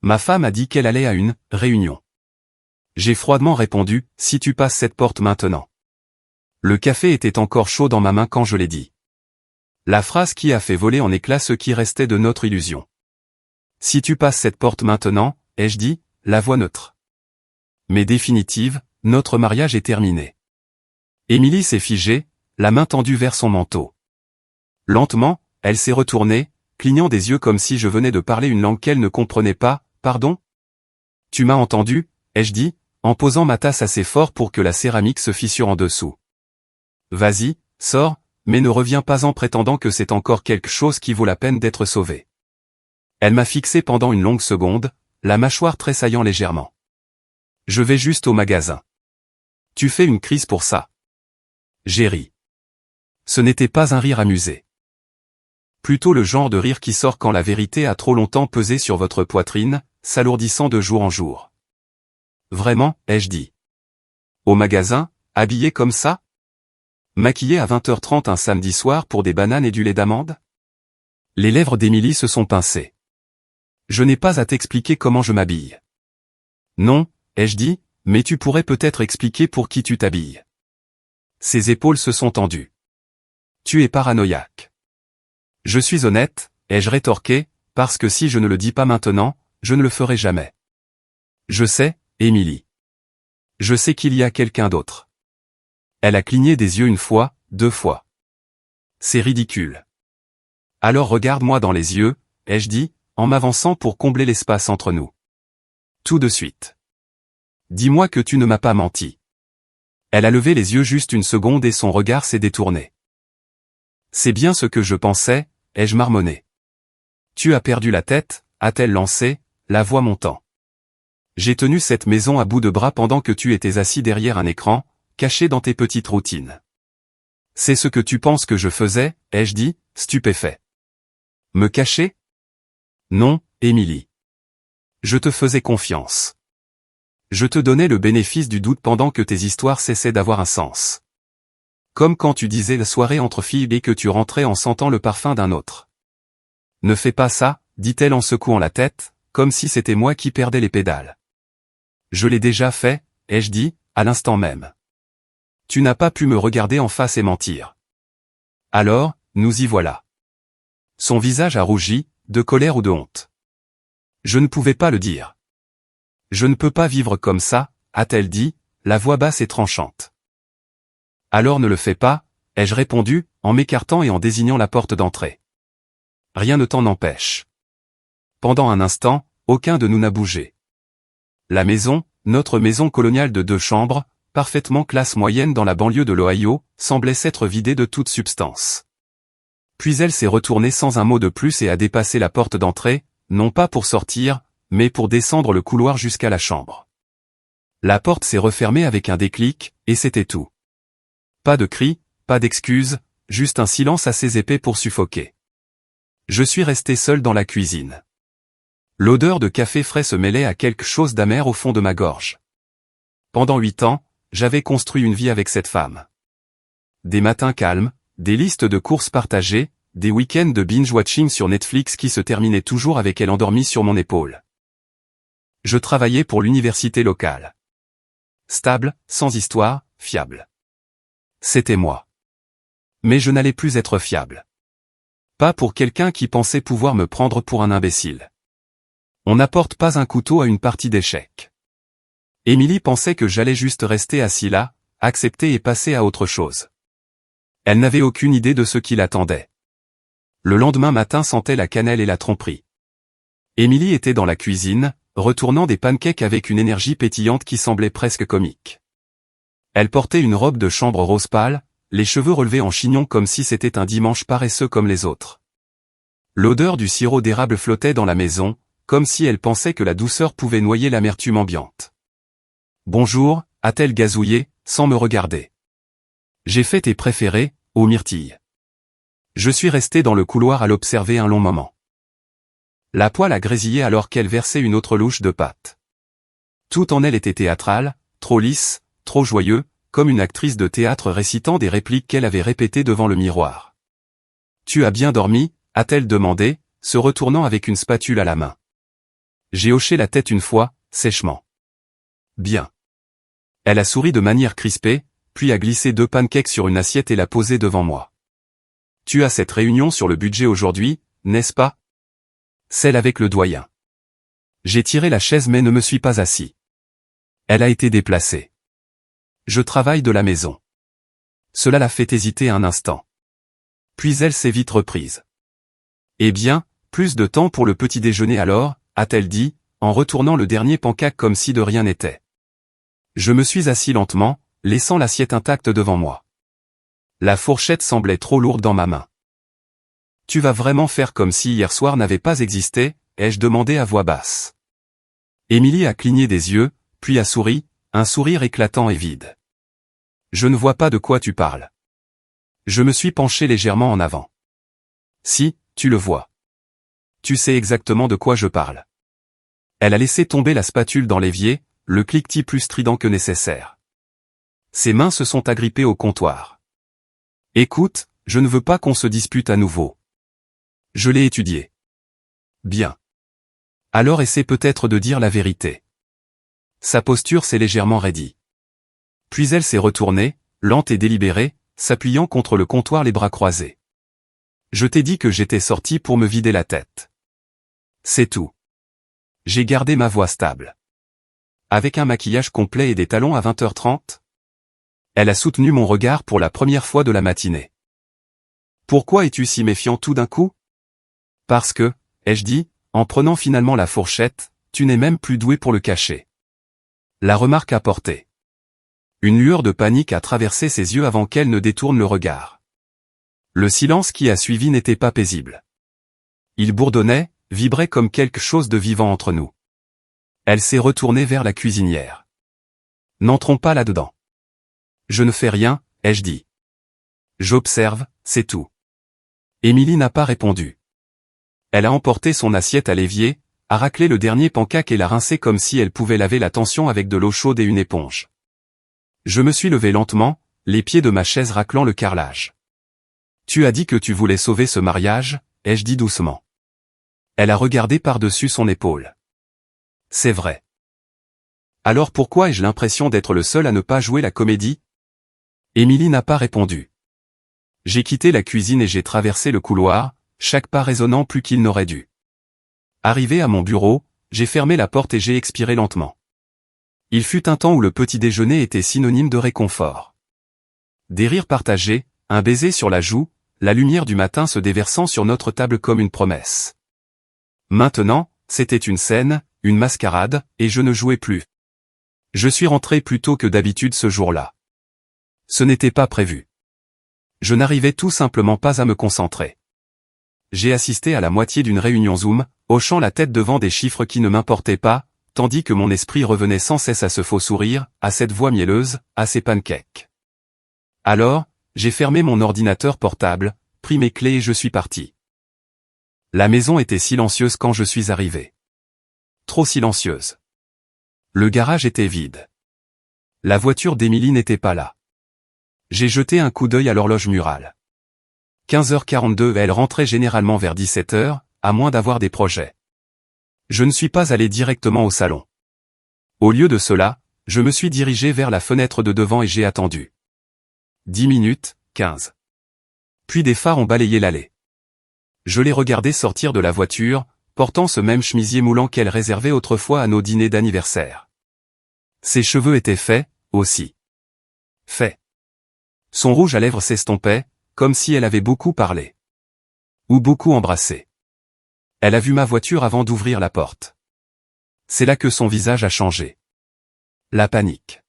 Ma femme a dit qu'elle allait à une réunion. J'ai froidement répondu, si tu passes cette porte maintenant. Le café était encore chaud dans ma main quand je l'ai dit. La phrase qui a fait voler en éclats ce qui restait de notre illusion. Si tu passes cette porte maintenant, ai-je dit, la voix neutre. Mais définitive, notre mariage est terminé. Émilie s'est figée, la main tendue vers son manteau. Lentement, elle s'est retournée, clignant des yeux comme si je venais de parler une langue qu'elle ne comprenait pas. Pardon? Tu m'as entendu, ai-je dit, en posant ma tasse assez fort pour que la céramique se fissure en dessous. Vas-y, sors, mais ne reviens pas en prétendant que c'est encore quelque chose qui vaut la peine d'être sauvé. Elle m'a fixé pendant une longue seconde, la mâchoire tressaillant légèrement. Je vais juste au magasin. Tu fais une crise pour ça. J'ai ri. Ce n'était pas un rire amusé. Plutôt le genre de rire qui sort quand la vérité a trop longtemps pesé sur votre poitrine, s'alourdissant de jour en jour. Vraiment, ai-je dit. Au magasin, habillé comme ça? Maquillé à 20h30 un samedi soir pour des bananes et du lait d'amande? Les lèvres d'Émilie se sont pincées. Je n'ai pas à t'expliquer comment je m'habille. Non, ai-je dit, mais tu pourrais peut-être expliquer pour qui tu t'habilles. Ses épaules se sont tendues. Tu es paranoïaque. Je suis honnête, ai-je rétorqué, parce que si je ne le dis pas maintenant, je ne le ferai jamais. Je sais, Émilie. Je sais qu'il y a quelqu'un d'autre. Elle a cligné des yeux une fois, 2 fois. C'est ridicule. Alors regarde-moi dans les yeux, ai-je dit, en m'avançant pour combler l'espace entre nous. Tout de suite. Dis-moi que tu ne m'as pas menti. Elle a levé les yeux juste une seconde et son regard s'est détourné. C'est bien ce que je pensais, ai-je marmonné. Tu as perdu la tête, a-t-elle lancé, la voix montant. J'ai tenu cette maison à bout de bras pendant que tu étais assis derrière un écran, caché dans tes petites routines. C'est ce que tu penses que je faisais, ai-je dit, stupéfait. Me cacher? Non, Émilie. Je te faisais confiance. Je te donnais le bénéfice du doute pendant que tes histoires cessaient d'avoir un sens. Comme quand tu disais la soirée entre filles et que tu rentrais en sentant le parfum d'un autre. Ne fais pas ça, dit-elle en secouant la tête, comme si c'était moi qui perdais les pédales. Je l'ai déjà fait, ai-je dit, à l'instant même. Tu n'as pas pu me regarder en face et mentir. Alors, nous y voilà. Son visage a rougi, de colère ou de honte. Je ne pouvais pas le dire. Je ne peux pas vivre comme ça, a-t-elle dit, la voix basse et tranchante. Alors ne le fais pas, ai-je répondu, en m'écartant et en désignant la porte d'entrée. Rien ne t'en empêche. Pendant un instant, aucun de nous n'a bougé. La maison, notre maison coloniale de 2 chambres, parfaitement classe moyenne dans la banlieue de l'Ohio, semblait s'être vidée de toute substance. Puis elle s'est retournée sans un mot de plus et a dépassé la porte d'entrée, non pas pour sortir, mais pour descendre le couloir jusqu'à la chambre. La porte s'est refermée avec un déclic, et c'était tout. Pas de cris, pas d'excuses, juste un silence assez épais pour suffoquer. Je suis resté seul dans la cuisine. L'odeur de café frais se mêlait à quelque chose d'amer au fond de ma gorge. Pendant 8 ans, j'avais construit une vie avec cette femme. Des matins calmes, des listes de courses partagées, des week-ends de binge-watching sur Netflix qui se terminaient toujours avec elle endormie sur mon épaule. Je travaillais pour l'université locale. Stable, sans histoire, fiable. C'était moi. Mais je n'allais plus être fiable. Pas pour quelqu'un qui pensait pouvoir me prendre pour un imbécile. On n'apporte pas un couteau à une partie d'échecs. Émilie pensait que j'allais juste rester assis là, accepter et passer à autre chose. Elle n'avait aucune idée de ce qui l'attendait. Le lendemain matin sentait la cannelle et la tromperie. Émilie était dans la cuisine, retournant des pancakes avec une énergie pétillante qui semblait presque comique. Elle portait une robe de chambre rose pâle, les cheveux relevés en chignon comme si c'était un dimanche paresseux comme les autres. L'odeur du sirop d'érable flottait dans la maison, comme si elle pensait que la douceur pouvait noyer l'amertume ambiante. « Bonjour », a-t-elle gazouillé, sans me regarder. J'ai fait tes préférés, ô myrtille. Je suis resté dans le couloir à l'observer un long moment. La poêle a grésillé alors qu'elle versait une autre louche de pâte. Tout en elle était théâtral, trop lisse, trop joyeux, comme une actrice de théâtre récitant des répliques qu'elle avait répétées devant le miroir. « Tu as bien dormi ?» a-t-elle demandé, se retournant avec une spatule à la main. J'ai hoché la tête une fois, sèchement. Bien. Elle a souri de manière crispée, puis a glissé 2 pancakes sur une assiette et l'a posé devant moi. Tu as cette réunion sur le budget aujourd'hui, n'est-ce pas? Celle avec le doyen. J'ai tiré la chaise mais ne me suis pas assis. Elle a été déplacée. Je travaille de la maison. Cela l'a fait hésiter un instant. Puis elle s'est vite reprise. Eh bien, plus de temps pour le petit déjeuner alors, a-t-elle dit, en retournant le dernier pancake comme si de rien n'était. Je me suis assis lentement, laissant l'assiette intacte devant moi. La fourchette semblait trop lourde dans ma main. Tu vas vraiment faire comme si hier soir n'avait pas existé, ai-je demandé à voix basse. Émilie a cligné des yeux, puis a souri, un sourire éclatant et vide. Je ne vois pas de quoi tu parles. Je me suis penché légèrement en avant. Si, tu le vois. Tu sais exactement de quoi je parle. Elle a laissé tomber la spatule dans l'évier, le cliquetis plus strident que nécessaire. Ses mains se sont agrippées au comptoir. Écoute, je ne veux pas qu'on se dispute à nouveau. Je l'ai étudié. Bien. Alors essaie peut-être de dire la vérité. Sa posture s'est légèrement raidie. Puis elle s'est retournée, lente et délibérée, s'appuyant contre le comptoir les bras croisés. Je t'ai dit que j'étais sorti pour me vider la tête. C'est tout. J'ai gardé ma voix stable. Avec un maquillage complet et des talons à 20h30? Elle a soutenu mon regard pour la première fois de la matinée. Pourquoi es-tu si méfiant tout d'un coup? Parce que, ai-je dit, en prenant finalement la fourchette, tu n'es même plus doué pour le cacher. La remarque a porté. Une lueur de panique a traversé ses yeux avant qu'elle ne détourne le regard. Le silence qui a suivi n'était pas paisible. Il bourdonnait, vibrait comme quelque chose de vivant entre nous. Elle s'est retournée vers la cuisinière. N'entrons pas là-dedans. Je ne fais rien, ai-je dit. J'observe, c'est tout. Émilie n'a pas répondu. Elle a emporté son assiette à l'évier, a raclé le dernier pancake et l'a rincé comme si elle pouvait laver la tension avec de l'eau chaude et une éponge. Je me suis levé lentement, les pieds de ma chaise raclant le carrelage. Tu as dit que tu voulais sauver ce mariage, ai-je dit doucement. Elle a regardé par-dessus son épaule. C'est vrai. Alors pourquoi ai-je l'impression d'être le seul à ne pas jouer la comédie? Émilie n'a pas répondu. J'ai quitté la cuisine et j'ai traversé le couloir, chaque pas résonnant plus qu'il n'aurait dû. Arrivé à mon bureau, j'ai fermé la porte et j'ai expiré lentement. Il fut un temps où le petit déjeuner était synonyme de réconfort. Des rires partagés, un baiser sur la joue, la lumière du matin se déversant sur notre table comme une promesse. Maintenant, c'était une scène, une mascarade, et je ne jouais plus. Je suis rentré plus tôt que d'habitude ce jour-là. Ce n'était pas prévu. Je n'arrivais tout simplement pas à me concentrer. J'ai assisté à la moitié d'une réunion Zoom, hochant la tête devant des chiffres qui ne m'importaient pas, tandis que mon esprit revenait sans cesse à ce faux sourire, à cette voix mielleuse, à ces pancakes. Alors, j'ai fermé mon ordinateur portable, pris mes clés et je suis parti. La maison était silencieuse quand je suis arrivé. Trop silencieuse. Le garage était vide. La voiture d'Émilie n'était pas là. J'ai jeté un coup d'œil à l'horloge murale. 15h42, elle rentrait généralement vers 17h, à moins d'avoir des projets. Je ne suis pas allé directement au salon. Au lieu de cela, je me suis dirigé vers la fenêtre de devant et j'ai attendu. 10 minutes, 15. Puis des phares ont balayé l'allée. Je l'ai regardé sortir de la voiture, portant ce même chemisier moulant qu'elle réservait autrefois à nos dîners d'anniversaire. Ses cheveux étaient faits, aussi. Faits. Son rouge à lèvres s'estompait, comme si elle avait beaucoup parlé. Ou beaucoup embrassé. Elle a vu ma voiture avant d'ouvrir la porte. C'est là que son visage a changé. La panique.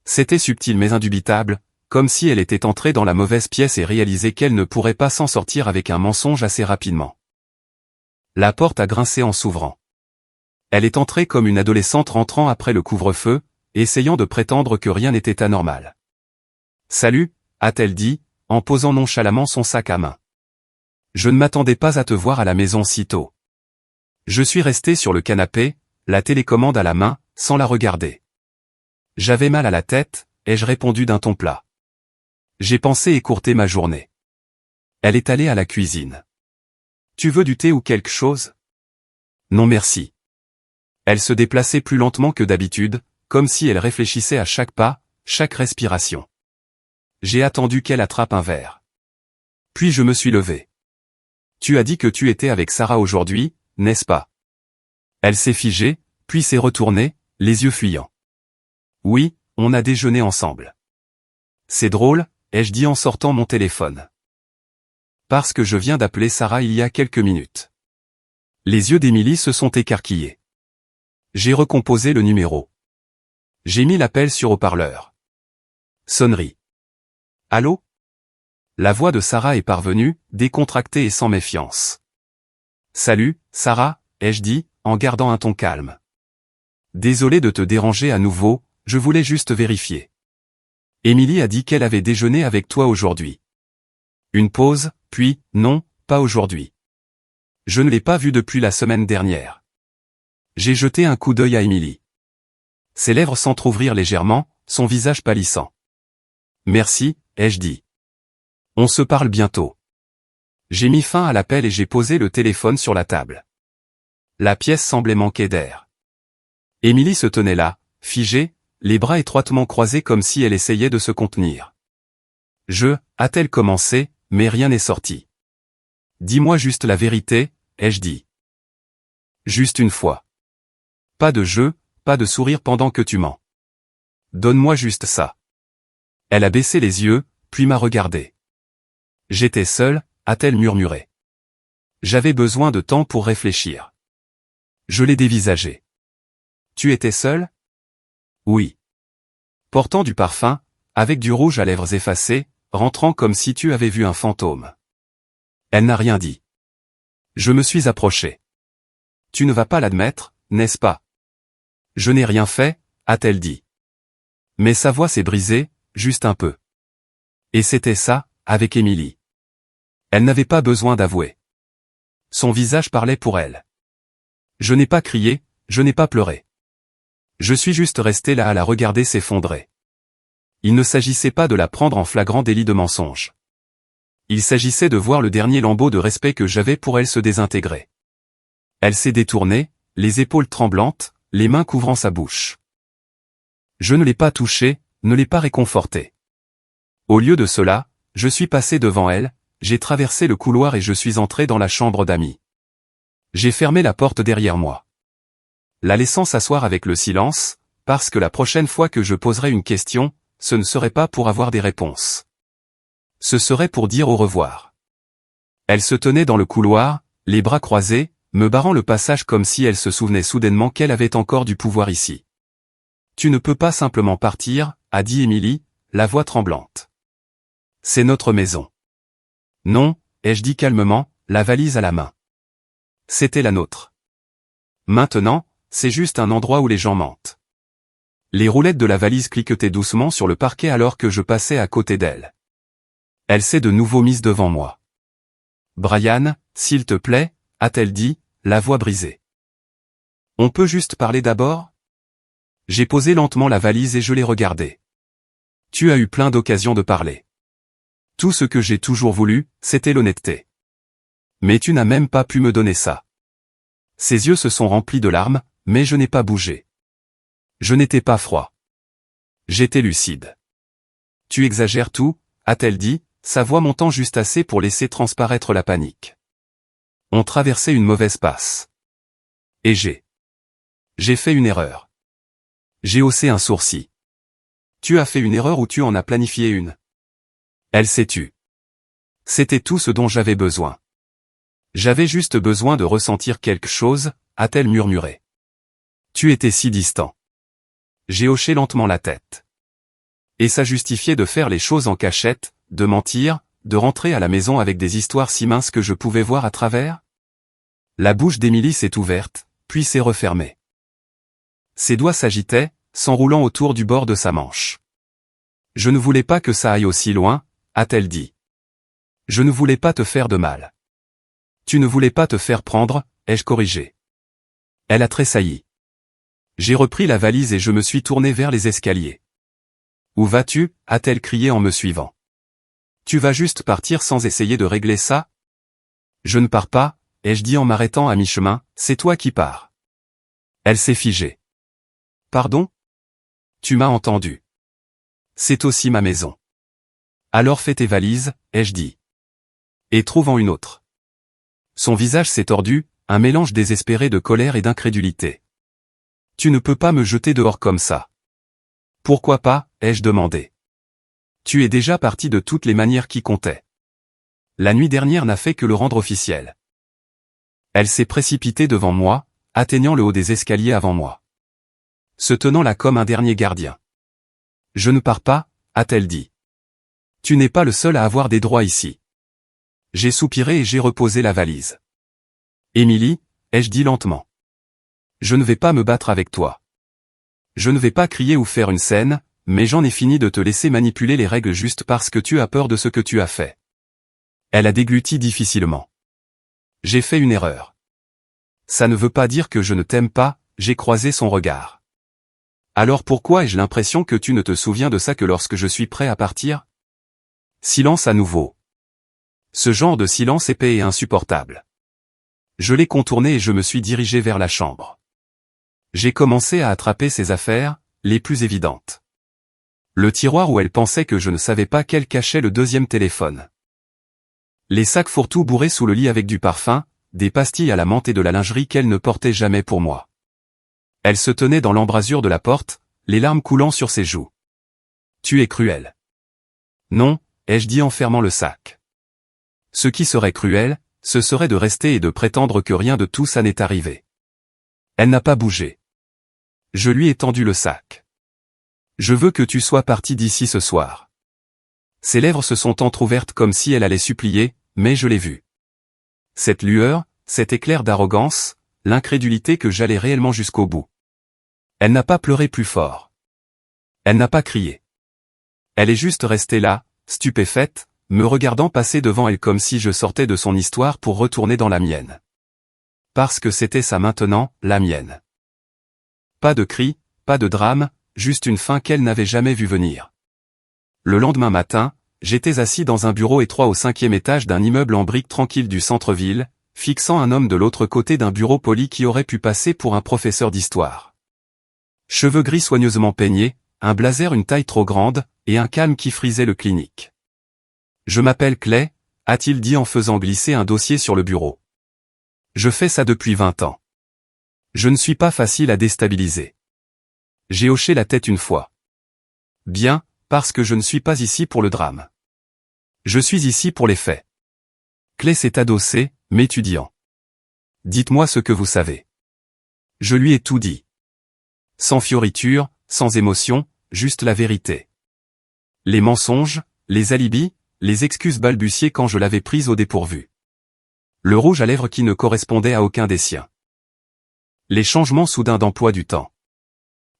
C'était subtil mais indubitable, comme si elle était entrée dans la mauvaise pièce et réalisait qu'elle ne pourrait pas s'en sortir avec un mensonge assez rapidement. La porte a grincé en s'ouvrant. Elle est entrée comme une adolescente rentrant après le couvre-feu, essayant de prétendre que rien n'était anormal. « Salut », a-t-elle dit, en posant nonchalamment son sac à main. « Je ne m'attendais pas à te voir à la maison si tôt. » Je suis resté sur le canapé, la télécommande à la main, sans la regarder. J'avais mal à la tête, ai-je répondu d'un ton plat. J'ai pensé écourter ma journée. Elle est allée à la cuisine. Tu veux du thé ou quelque chose? Non merci. Elle se déplaçait plus lentement que d'habitude, comme si elle réfléchissait à chaque pas, chaque respiration. J'ai attendu qu'elle attrape un verre. Puis je me suis levé. Tu as dit que tu étais avec Sarah aujourd'hui, n'est-ce pas? Elle s'est figée, puis s'est retournée, les yeux fuyants. Oui, on a déjeuné ensemble. C'est drôle, ai-je dit en sortant mon téléphone. Parce que je viens d'appeler Sarah il y a quelques minutes. Les yeux d'Émilie se sont écarquillés. J'ai recomposé le numéro. J'ai mis l'appel sur haut-parleur. Sonnerie. Allô? La voix de Sarah est parvenue, décontractée et sans méfiance. Salut, Sarah, ai-je dit, en gardant un ton calme. Désolé de te déranger à nouveau, je voulais juste vérifier. Émilie a dit qu'elle avait déjeuné avec toi aujourd'hui. Une pause, puis, non, pas aujourd'hui. Je ne l'ai pas vue depuis la semaine dernière. J'ai jeté un coup d'œil à Émilie. Ses lèvres s'entr'ouvrirent légèrement, son visage pâlissant. Merci, ai-je dit. On se parle bientôt. J'ai mis fin à l'appel et j'ai posé le téléphone sur la table. La pièce semblait manquer d'air. Émilie se tenait là, figée, les bras étroitement croisés comme si elle essayait de se contenir. A-t-elle commencé, mais rien n'est sorti. Dis-moi juste la vérité, ai-je dit. Juste une fois. Pas de jeu, pas de sourire pendant que tu mens. Donne-moi juste ça. Elle a baissé les yeux, puis m'a regardé. J'étais seule, a-t-elle murmuré. J'avais besoin de temps pour réfléchir. Je l'ai dévisagé. Tu étais seule? Oui. Portant du parfum, avec du rouge à lèvres effacées, rentrant comme si tu avais vu un fantôme. Elle n'a rien dit. Je me suis approché. Tu ne vas pas l'admettre, n'est-ce pas? Je n'ai rien fait, a-t-elle dit. Mais sa voix s'est brisée, juste un peu. Et c'était ça, avec Émilie. Elle n'avait pas besoin d'avouer. Son visage parlait pour elle. Je n'ai pas crié, je n'ai pas pleuré. Je suis juste resté là à la regarder s'effondrer. Il ne s'agissait pas de la prendre en flagrant délit de mensonge. Il s'agissait de voir le dernier lambeau de respect que j'avais pour elle se désintégrer. Elle s'est détournée, les épaules tremblantes, les mains couvrant sa bouche. Je ne l'ai pas touchée, ne l'ai pas réconfortée. Au lieu de cela, je suis passé devant elle, j'ai traversé le couloir et je suis entré dans la chambre d'amis. J'ai fermé la porte derrière moi. La laissant s'asseoir avec le silence, parce que la prochaine fois que je poserai une question, ce ne serait pas pour avoir des réponses. Ce serait pour dire au revoir. Elle se tenait dans le couloir, les bras croisés, me barrant le passage comme si elle se souvenait soudainement qu'elle avait encore du pouvoir ici. Tu ne peux pas simplement partir, a dit Émilie, la voix tremblante. C'est notre maison. Non, ai-je dit calmement, la valise à la main. C'était la nôtre. Maintenant, c'est juste un endroit où les gens mentent. Les roulettes de la valise cliquetaient doucement sur le parquet alors que je passais à côté d'elle. Elle s'est de nouveau mise devant moi. Brian, s'il te plaît, a-t-elle dit, la voix brisée. On peut juste parler d'abord? J'ai posé lentement la valise et je l'ai regardée. Tu as eu plein d'occasions de parler. Tout ce que j'ai toujours voulu, c'était l'honnêteté. Mais tu n'as même pas pu me donner ça. Ses yeux se sont remplis de larmes, mais je n'ai pas bougé. Je n'étais pas froid. J'étais lucide. Tu exagères tout, a-t-elle dit, sa voix montant juste assez pour laisser transparaître la panique. On traversait une mauvaise passe. Et j'ai fait une erreur. J'ai haussé un sourcil. Tu as fait une erreur ou tu en as planifié une? Elle s'est tue. C'était tout ce dont j'avais besoin. J'avais juste besoin de ressentir quelque chose, a-t-elle murmuré. Tu étais si distant. J'ai hoché lentement la tête. Et ça justifiait de faire les choses en cachette, de mentir, de rentrer à la maison avec des histoires si minces que je pouvais voir à travers? La bouche d'Émilie s'est ouverte, puis s'est refermée. Ses doigts s'agitaient, s'enroulant autour du bord de sa manche. Je ne voulais pas que ça aille aussi loin, a-t-elle dit. Je ne voulais pas te faire de mal. Tu ne voulais pas te faire prendre, ai-je corrigé. Elle a tressailli. J'ai repris la valise et je me suis tourné vers les escaliers. Où vas-tu, a-t-elle crié en me suivant. Tu vas juste partir sans essayer de régler ça? Je ne pars pas, ai-je dit en m'arrêtant à mi-chemin, c'est toi qui pars. Elle s'est figée. Pardon? Tu m'as entendu. C'est aussi ma maison. Alors fais tes valises, ai-je dit. Et trouve-en une autre. Son visage s'est tordu, un mélange désespéré de colère et d'incrédulité. Tu ne peux pas me jeter dehors comme ça. Pourquoi pas, ai-je demandé. Tu es déjà parti de toutes les manières qui comptaient. La nuit dernière n'a fait que le rendre officiel. Elle s'est précipitée devant moi, atteignant le haut des escaliers avant moi. Se tenant là comme un dernier gardien. Je ne pars pas, a-t-elle dit. Tu n'es pas le seul à avoir des droits ici. J'ai soupiré et j'ai reposé la valise. Émilie, ai-je dit lentement. Je ne vais pas me battre avec toi. Je ne vais pas crier ou faire une scène, mais j'en ai fini de te laisser manipuler les règles juste parce que tu as peur de ce que tu as fait. Elle a dégluti difficilement. J'ai fait une erreur. Ça ne veut pas dire que je ne t'aime pas, j'ai croisé son regard. Alors pourquoi ai-je l'impression que tu ne te souviens de ça que lorsque je suis prêt à partir? Silence à nouveau. Ce genre de silence épais et insupportable. Je l'ai contourné et je me suis dirigé vers la chambre. J'ai commencé à attraper ses affaires, les plus évidentes. Le tiroir où elle pensait que je ne savais pas qu'elle cachait le deuxième téléphone. Les sacs fourre-tout bourrés sous le lit avec du parfum, des pastilles à la menthe et de la lingerie qu'elle ne portait jamais pour moi. Elle se tenait dans l'embrasure de la porte, les larmes coulant sur ses joues. Tu es cruel. Non, ai-je dit en fermant le sac. Ce qui serait cruel, ce serait de rester et de prétendre que rien de tout ça n'est arrivé. Elle n'a pas bougé. Je lui ai tendu le sac. Je veux que tu sois parti d'ici ce soir. Ses lèvres se sont entr'ouvertes comme si elle allait supplier, mais je l'ai vue. Cette lueur, cet éclair d'arrogance, l'incrédulité que j'allais réellement jusqu'au bout. Elle n'a pas pleuré plus fort. Elle n'a pas crié. Elle est juste restée là, stupéfaite, me regardant passer devant elle comme si je sortais de son histoire pour retourner dans la mienne. Parce que c'était ça maintenant, la mienne. Pas de cri, pas de drame, juste une fin qu'elle n'avait jamais vue venir. Le lendemain matin, j'étais assis dans un bureau étroit au 5e étage d'un immeuble en briques tranquille du centre-ville, fixant un homme de l'autre côté d'un bureau poli qui aurait pu passer pour un professeur d'histoire. Cheveux gris soigneusement peignés, un blazer une taille trop grande, et un calme qui frisait le clinique. Je m'appelle Clay, a-t-il dit en faisant glisser un dossier sur le bureau. Je fais ça depuis 20 ans. Je ne suis pas facile à déstabiliser. J'ai hoché la tête une fois. Bien, parce que je ne suis pas ici pour le drame. Je suis ici pour les faits. Clay s'est adossé, m'étudiant. Dites-moi ce que vous savez. Je lui ai tout dit. Sans fioriture, sans émotion, juste la vérité. Les mensonges, les alibis, les excuses balbutiées quand je l'avais prise au dépourvu. Le rouge à lèvres qui ne correspondait à aucun des siens. Les changements soudains d'emploi du temps.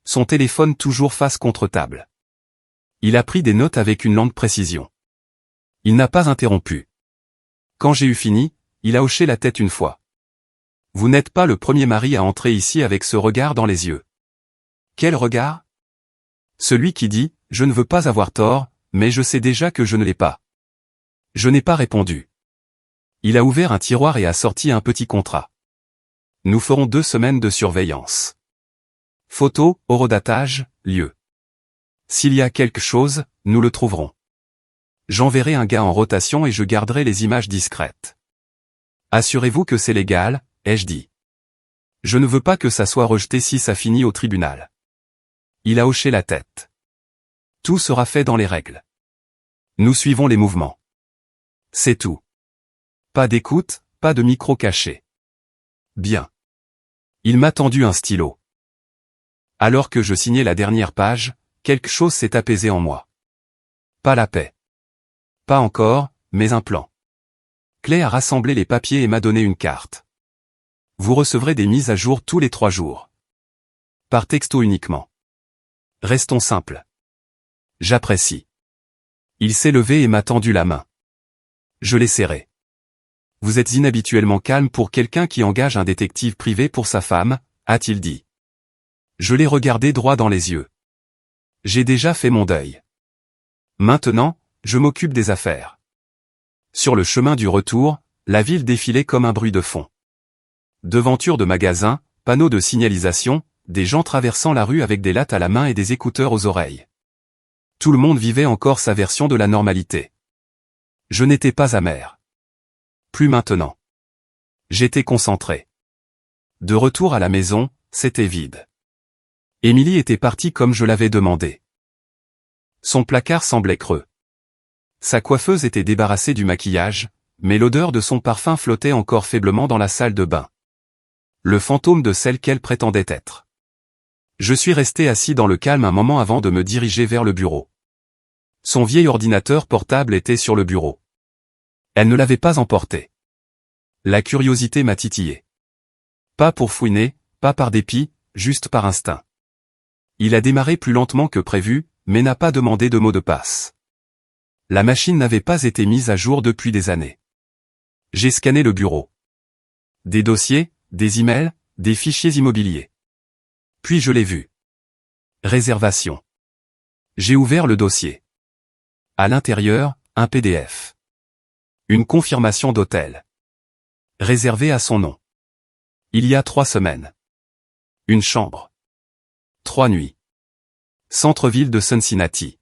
Son téléphone toujours face contre table. Il a pris des notes avec une lente précision. Il n'a pas interrompu. Quand j'ai eu fini, il a hoché la tête une fois. Vous n'êtes pas le premier mari à entrer ici avec ce regard dans les yeux. Quel regard? Celui qui dit, je ne veux pas avoir tort, mais je sais déjà que je ne l'ai pas. Je n'ai pas répondu. Il a ouvert un tiroir et a sorti un petit contrat. Nous ferons 2 semaines de surveillance. Photo, horodatage, lieu. S'il y a quelque chose, nous le trouverons. J'enverrai un gars en rotation et je garderai les images discrètes. Assurez-vous que c'est légal, ai-je dit. Je ne veux pas que ça soit rejeté si ça finit au tribunal. Il a hoché la tête. Tout sera fait dans les règles. Nous suivons les mouvements. C'est tout. Pas d'écoute, pas de micro caché. Bien. Il m'a tendu un stylo. Alors que je signais la dernière page, quelque chose s'est apaisé en moi. Pas la paix. Pas encore, mais un plan. Clay a rassemblé les papiers et m'a donné une carte. Vous recevrez des mises à jour tous les 3 jours. Par texto uniquement. Restons simples. J'apprécie. Il s'est levé et m'a tendu la main. Je l'ai serré. Vous êtes inhabituellement calme pour quelqu'un qui engage un détective privé pour sa femme, a-t-il dit. Je l'ai regardé droit dans les yeux. J'ai déjà fait mon deuil. Maintenant, je m'occupe des affaires. Sur le chemin du retour, la ville défilait comme un bruit de fond. Devantures de magasins, panneaux de signalisation, des gens traversant la rue avec des lattes à la main et des écouteurs aux oreilles. Tout le monde vivait encore sa version de la normalité. Je n'étais pas amer. Plus maintenant. J'étais concentré. De retour à la maison, c'était vide. Émilie était partie comme je l'avais demandé. Son placard semblait creux. Sa coiffeuse était débarrassée du maquillage, mais l'odeur de son parfum flottait encore faiblement dans la salle de bain. Le fantôme de celle qu'elle prétendait être. Je suis resté assis dans le calme un moment avant de me diriger vers le bureau. Son vieil ordinateur portable était sur le bureau. Elle ne l'avait pas emporté. La curiosité m'a titillé. Pas pour fouiner, pas par dépit, juste par instinct. Il a démarré plus lentement que prévu, mais n'a pas demandé de mot de passe. La machine n'avait pas été mise à jour depuis des années. J'ai scanné le bureau. Des dossiers, des emails, des fichiers immobiliers. Puis je l'ai vu. Réservation. J'ai ouvert le dossier. À l'intérieur, un PDF. Une confirmation d'hôtel. Réservé à son nom. Il y a 3 semaines. Une chambre. 3 nuits. Centre-ville de Cincinnati.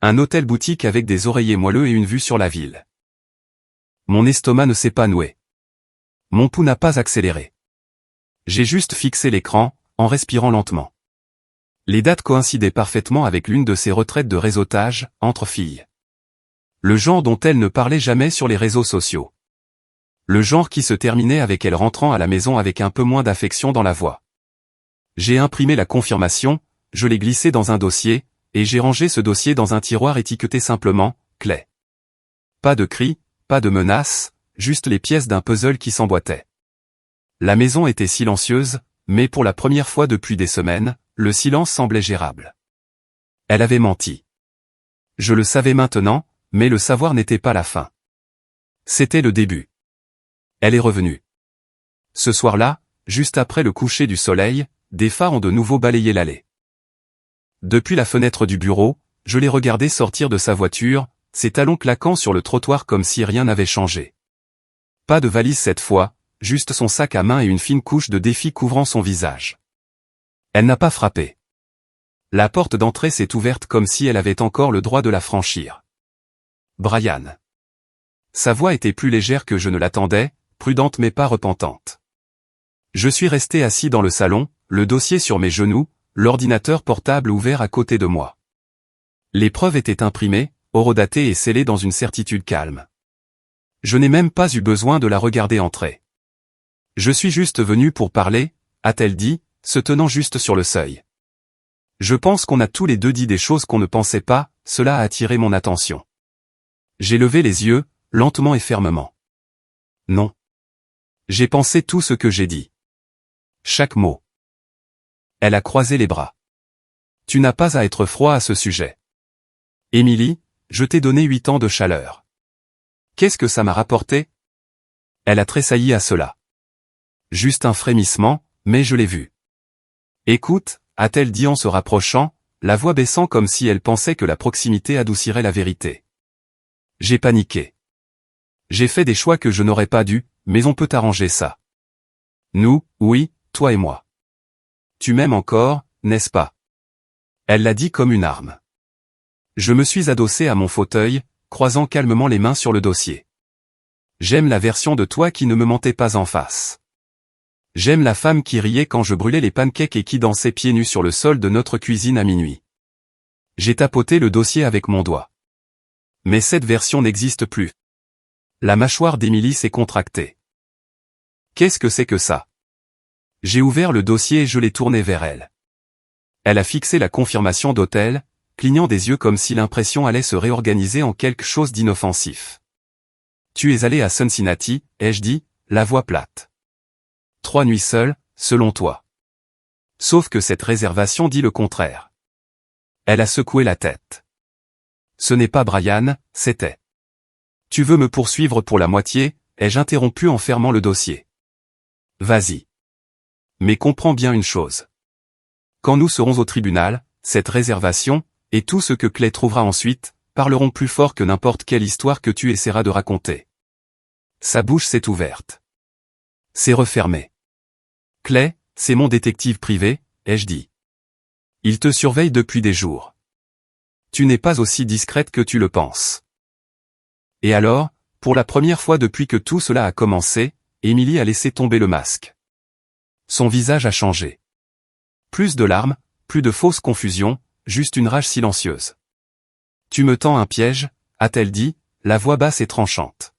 Un hôtel boutique avec des oreillers moelleux et une vue sur la ville. Mon estomac ne s'est pas noué. Mon pouls n'a pas accéléré. J'ai juste fixé l'écran, en respirant lentement. Les dates coïncidaient parfaitement avec l'une de ces retraites de réseautage, entre filles. Le genre dont elle ne parlait jamais sur les réseaux sociaux. Le genre qui se terminait avec elle rentrant à la maison avec un peu moins d'affection dans la voix. J'ai imprimé la confirmation, je l'ai glissé dans un dossier, et j'ai rangé ce dossier dans un tiroir étiqueté simplement « Clé ». Pas de cris, pas de menaces, juste les pièces d'un puzzle qui s'emboîtaient. La maison était silencieuse, mais pour la première fois depuis des semaines, le silence semblait gérable. Elle avait menti. Je le savais maintenant, mais le savoir n'était pas la fin. C'était le début. Elle est revenue. Ce soir-là, juste après le coucher du soleil, des phares ont de nouveau balayé l'allée. Depuis la fenêtre du bureau, je l'ai regardée sortir de sa voiture, ses talons claquant sur le trottoir comme si rien n'avait changé. Pas de valise cette fois, juste son sac à main et une fine couche de défi couvrant son visage. Elle n'a pas frappé. La porte d'entrée s'est ouverte comme si elle avait encore le droit de la franchir. Brian. Sa voix était plus légère que je ne l'attendais, prudente mais pas repentante. Je suis resté assis dans le salon, le dossier sur mes genoux, l'ordinateur portable ouvert à côté de moi. Les preuves étaient imprimées, horodatées et scellées dans une certitude calme. Je n'ai même pas eu besoin de la regarder entrer. Je suis juste venu pour parler, a-t-elle dit, se tenant juste sur le seuil. Je pense qu'on a tous les deux dit des choses qu'on ne pensait pas, cela a attiré mon attention. J'ai levé les yeux, lentement et fermement. Non. J'ai pensé tout ce que j'ai dit. Chaque mot. Elle a croisé les bras. Tu n'as pas à être froid à ce sujet. Émilie, je t'ai donné 8 ans de chaleur. Qu'est-ce que ça m'a rapporté? Elle a tressailli à cela. Juste un frémissement, mais je l'ai vu. Écoute, a-t-elle dit en se rapprochant, la voix baissant comme si elle pensait que la proximité adoucirait la vérité. J'ai paniqué. J'ai fait des choix que je n'aurais pas dû, mais on peut arranger ça. Nous, oui, toi et moi. Tu m'aimes encore, n'est-ce pas? Elle l'a dit comme une arme. Je me suis adossé à mon fauteuil, croisant calmement les mains sur le dossier. J'aime la version de toi qui ne me mentait pas en face. J'aime la femme qui riait quand je brûlais les pancakes et qui dansait pieds nus sur le sol de notre cuisine à minuit. J'ai tapoté le dossier avec mon doigt. Mais cette version n'existe plus. La mâchoire d'Émilie s'est contractée. Qu'est-ce que c'est que ça? J'ai ouvert le dossier et je l'ai tourné vers elle. Elle a fixé la confirmation d'hôtel, clignant des yeux comme si l'impression allait se réorganiser en quelque chose d'inoffensif. Tu es allé à Cincinnati, ai-je dit, la voix plate. 3 nuits seules, selon toi. Sauf que cette réservation dit le contraire. Elle a secoué la tête. Ce n'est pas Brian, c'était. Tu veux me poursuivre pour la moitié, ai-je interrompu en fermant le dossier. Vas-y. Mais comprends bien une chose. Quand nous serons au tribunal, cette réservation, et tout ce que Clay trouvera ensuite, parleront plus fort que n'importe quelle histoire que tu essaieras de raconter. Sa bouche s'est ouverte. C'est refermé. Clay, c'est mon détective privé, ai-je dit. Il te surveille depuis des jours. Tu n'es pas aussi discrète que tu le penses. Et alors, pour la première fois depuis que tout cela a commencé, Émilie a laissé tomber le masque. Son visage a changé. Plus de larmes, plus de fausses confusions, juste une rage silencieuse. Tu me tends un piège, a-t-elle dit, la voix basse et tranchante.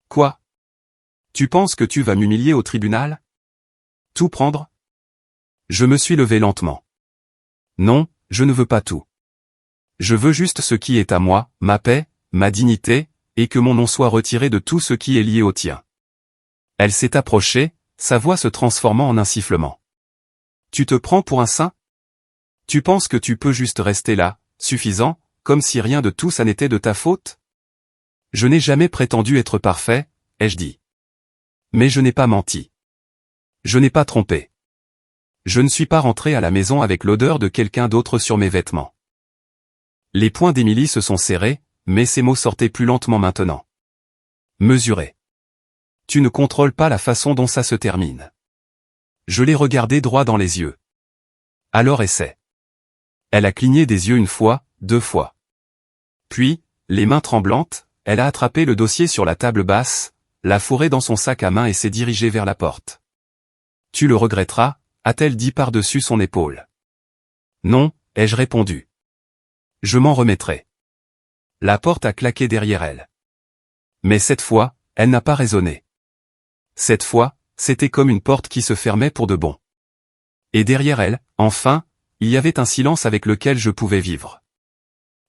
Quoi? Tu penses que tu vas m'humilier au tribunal? Tout prendre? Je me suis levé lentement. Non, je ne veux pas tout. Je veux juste ce qui est à moi, ma paix, ma dignité, et que mon nom soit retiré de tout ce qui est lié au tien. Elle s'est approchée, sa voix se transformant en un sifflement. Tu te prends pour un saint? Tu penses que tu peux juste rester là, suffisant, comme si rien de tout ça n'était de ta faute? Je n'ai jamais prétendu être parfait, ai-je dit. Mais je n'ai pas menti. Je n'ai pas trompé. Je ne suis pas rentré à la maison avec l'odeur de quelqu'un d'autre sur mes vêtements. Les poings d'Émilie se sont serrés, mais ses mots sortaient plus lentement maintenant. Mesuré. Tu ne contrôles pas la façon dont ça se termine. Je l'ai regardé droit dans les yeux. Alors essaie. Elle a cligné des yeux une fois, deux fois. Puis, les mains tremblantes, elle a attrapé le dossier sur la table basse, l'a fourré dans son sac à main et s'est dirigée vers la porte. Tu le regretteras, a-t-elle dit par-dessus son épaule. Non, ai-je répondu. Je m'en remettrai. La porte a claqué derrière elle. Mais cette fois, elle n'a pas raisonné. Cette fois, c'était comme une porte qui se fermait pour de bon. Et derrière elle, enfin, il y avait un silence avec lequel je pouvais vivre.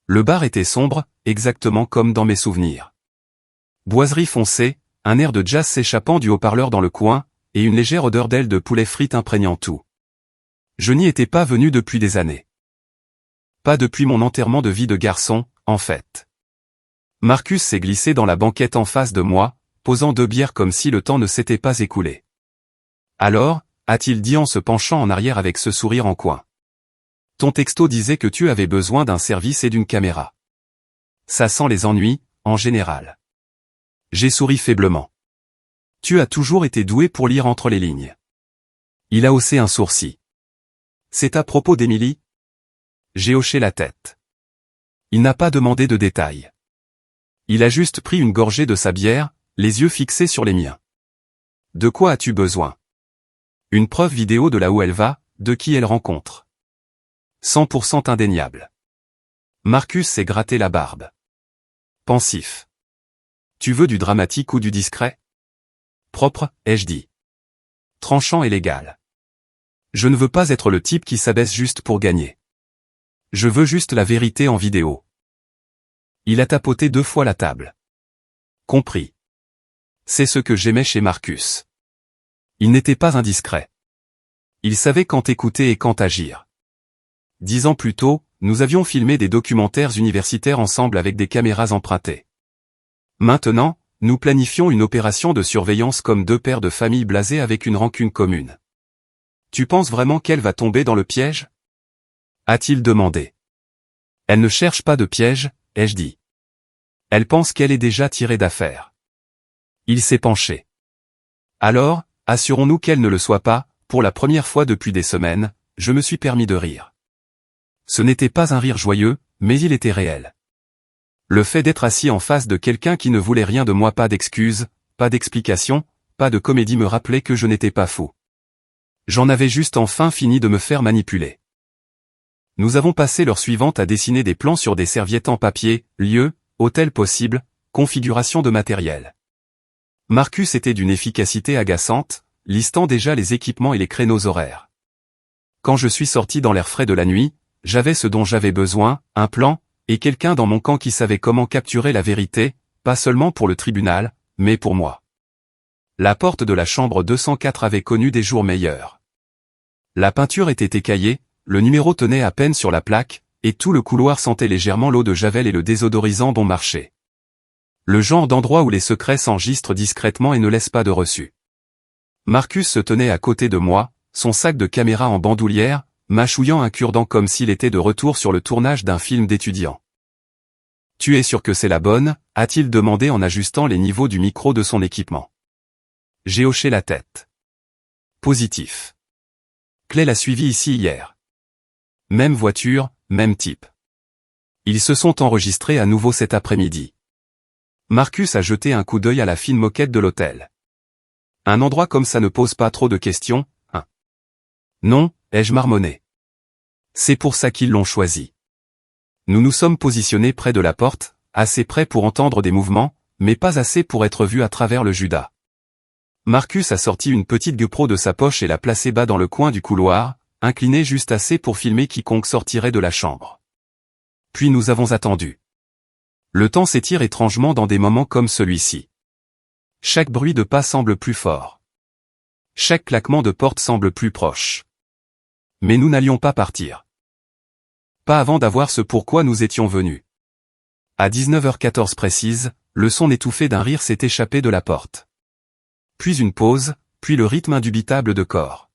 Le bar était sombre, exactement comme dans mes souvenirs. Boiserie foncée, un air de jazz s'échappant du haut-parleur dans le coin, et une légère odeur d'aile de poulet frites imprégnant tout. Je n'y étais pas venu depuis des années. Pas depuis mon enterrement de vie de garçon, en fait. Marcus s'est glissé dans la banquette en face de moi, posant 2 bières comme si le temps ne s'était pas écoulé. Alors, a-t-il dit en se penchant en arrière avec ce sourire en coin. Ton texto disait que tu avais besoin d'un service et d'une caméra. Ça sent les ennuis, en général. J'ai souri faiblement. Tu as toujours été doué pour lire entre les lignes. Il a haussé un sourcil. C'est à propos d'Émilie? J'ai hoché la tête. Il n'a pas demandé de détails. Il a juste pris une gorgée de sa bière, les yeux fixés sur les miens. De quoi as-tu besoin? Une preuve vidéo de là où elle va, de qui elle rencontre. 100% indéniable. Marcus s'est gratté la barbe. Pensif. Tu veux du dramatique ou du discret? Propre, ai-je dit. Tranchant et légal. Je ne veux pas être le type qui s'abaisse juste pour gagner. Je veux juste la vérité en vidéo. Il a tapoté 2 fois la table. Compris. C'est ce que j'aimais chez Marcus. Il n'était pas indiscret. Il savait quand écouter et quand agir. 10 ans plus tôt, nous avions filmé des documentaires universitaires ensemble avec des caméras empruntées. Maintenant, nous planifions une opération de surveillance comme 2 pères de famille blasés avec une rancune commune. Tu penses vraiment qu'elle va tomber dans le piège? A-t-il demandé. Elle ne cherche pas de piège, ai-je dit. Elle pense qu'elle est déjà tirée d'affaire. Il s'est penché. Alors, assurons-nous qu'elle ne le soit pas, pour la première fois depuis des semaines, je me suis permis de rire. Ce n'était pas un rire joyeux, mais il était réel. Le fait d'être assis en face de quelqu'un qui ne voulait rien de moi, pas d'excuses, pas d'explications, pas de comédie, me rappelait que je n'étais pas fou. J'en avais juste enfin fini de me faire manipuler. Nous avons passé l'heure suivante à dessiner des plans sur des serviettes en papier, lieu, hôtel possible, configuration de matériel. Marcus était d'une efficacité agaçante, listant déjà les équipements et les créneaux horaires. Quand je suis sorti dans l'air frais de la nuit, j'avais ce dont j'avais besoin, un plan, et quelqu'un dans mon camp qui savait comment capturer la vérité, pas seulement pour le tribunal, mais pour moi. La porte de la chambre 204 avait connu des jours meilleurs. La peinture était écaillée, le numéro tenait à peine sur la plaque, et tout le couloir sentait légèrement l'eau de javel et le désodorisant bon marché. Le genre d'endroit où les secrets s'enregistrent discrètement et ne laissent pas de reçu. Marcus se tenait à côté de moi, son sac de caméra en bandoulière, mâchouillant un cure-dent comme s'il était de retour sur le tournage d'un film d'étudiant. « Tu es sûr que c'est la bonne ?» a-t-il demandé en ajustant les niveaux du micro de son équipement. J'ai hoché la tête. Positif. Clay l'a suivi ici hier. Même voiture, même type. Ils se sont enregistrés à nouveau cet après-midi. Marcus a jeté un coup d'œil à la fine moquette de l'hôtel. Un endroit comme ça ne pose pas trop de questions, hein? Non, ai-je marmonné. C'est pour ça qu'ils l'ont choisi. Nous nous sommes positionnés près de la porte, assez près pour entendre des mouvements, mais pas assez pour être vus à travers le Judas. Marcus a sorti une petite GoPro de sa poche et l'a placée bas dans le coin du couloir, inclinée juste assez pour filmer quiconque sortirait de la chambre. Puis nous avons attendu. Le temps s'étire étrangement dans des moments comme celui-ci. Chaque bruit de pas semble plus fort. Chaque claquement de porte semble plus proche. Mais nous n'allions pas partir. Pas avant d'avoir ce pourquoi nous étions venus. À 19h14 précise, le son étouffé d'un rire s'est échappé de la porte. Puis une pause, puis le rythme indubitable de corps.